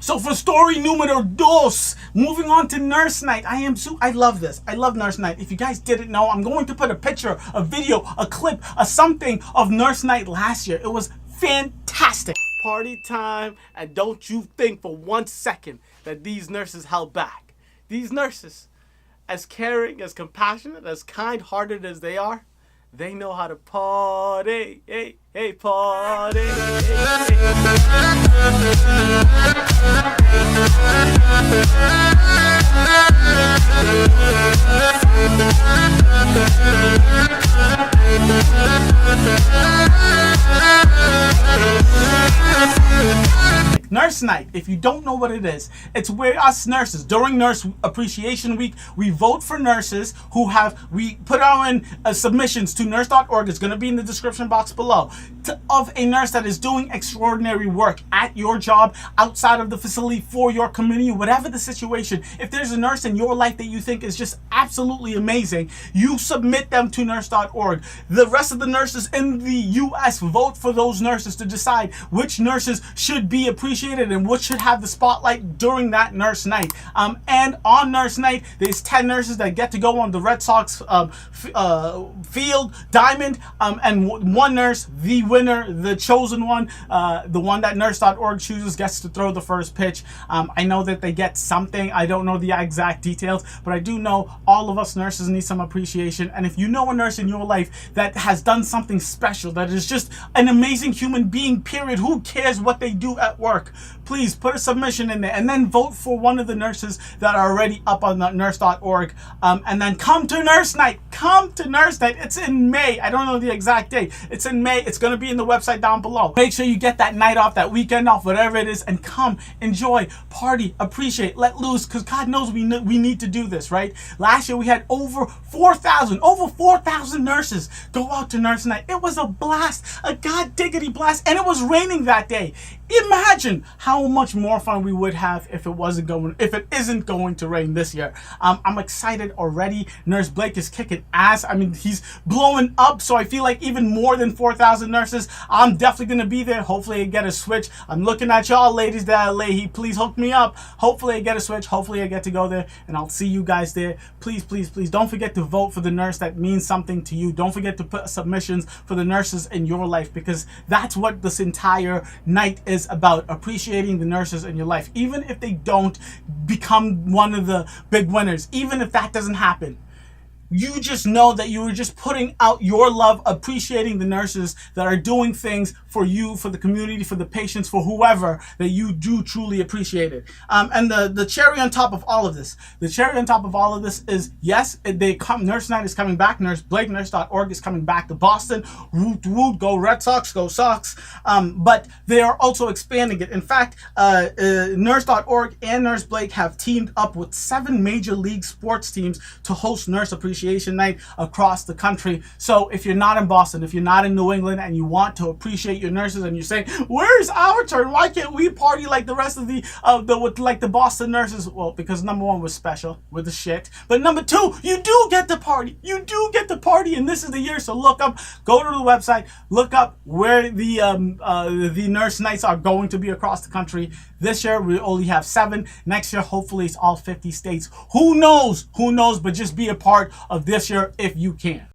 So for story numero dos, moving on to Nurse Night. I love this. I love Nurse Night. If you guys didn't know, I'm going to put a picture, a video, a clip, a something of Nurse Night last year. It was fantastic. Party time, and don't you think for 1 second that these nurses held back. These nurses, as caring, as compassionate, as kind-hearted as they are, they know how to party, hey, party, Nurse Night, if you don't know what it is, it's where us nurses, during Nurse Appreciation Week, we vote for nurses we put our in submissions to nurse.org. It's going to be in the description box below, of a nurse that is doing extraordinary work at your job, outside of the facility, for your community, whatever the situation. If there's a nurse in your life that you think is just absolutely amazing, you submit them to nurse.org. The rest of the nurses in the U.S. vote for those nurses to decide which nurses should be appreciated and which should have the spotlight during that Nurse Night. And on Nurse Night, there's 10 nurses that get to go on the Red Sox field, diamond, and one nurse, the winner, the chosen one, the one that nurse.org chooses, gets to throw the first pitch. I know that they get something. I don't know the exact details, but I do know all of us nurses need some appreciation. And if you know a nurse in your life that has done something special, that is just an amazing human being, period, who cares what they do at work, please put a submission in there and then vote for one of the nurses that are already up on nurse.org. And then come to Nurse Night. Come to Nurse Night. It's in May. I don't know the exact date. It's in May. It's going to be in the website down below. Make sure you get that night off, that weekend off, whatever it is, and come, enjoy, party, appreciate, let loose, because God knows we need to do this, right? Last year we had over 4,000 nurses go out to Nurse Night. It was a blast, a god diggity blast, and it was raining that day. Imagine how much more fun we would have if it isn't going to rain this year. I'm excited already. Nurse Blake is kicking ass. I mean, he's blowing up, so I feel like even more than 4,000 nurses, I'm definitely going to be there. Hopefully I get a switch. I'm looking at y'all ladies that are late. Please hook me up. Hopefully I get a switch. Hopefully I get to go there, and I'll see you guys there. Please, please, please don't forget to vote for the nurse that means something to you. Don't forget to put submissions for the nurses in your life, because that's what this entire night is about, appreciating the nurses in your life, even if they don't become one of the big winners, even if that doesn't happen. You just know that you were just putting out your love, appreciating the nurses that are doing things for you, for the community, for the patients, for whoever, that you do truly appreciate it. And the cherry on top of all of this, is, yes, Nurse Night is coming back. Nurse Blake, nurse.org is coming back to Boston. Woot, woot, go Red Sox, go Sox. But they are also expanding it. In fact, nurse.org and Nurse Blake have teamed up with 7 major league sports teams to host Nurse Appreciation Night across the country. So if you're not in Boston, if you're not in New England, and you want to appreciate your nurses, and you're saying, where's our turn? Why can't we party like the rest of the Boston nurses? Well, because number 1 was special, with the shit. But number 2, you do get to party. You do get to party, and this is the year. So go to the website, look up where the nurse nights are going to be across the country. This year we only have 7. Next year, hopefully, it's all 50 states. Who knows? But just be a part of this year if you can.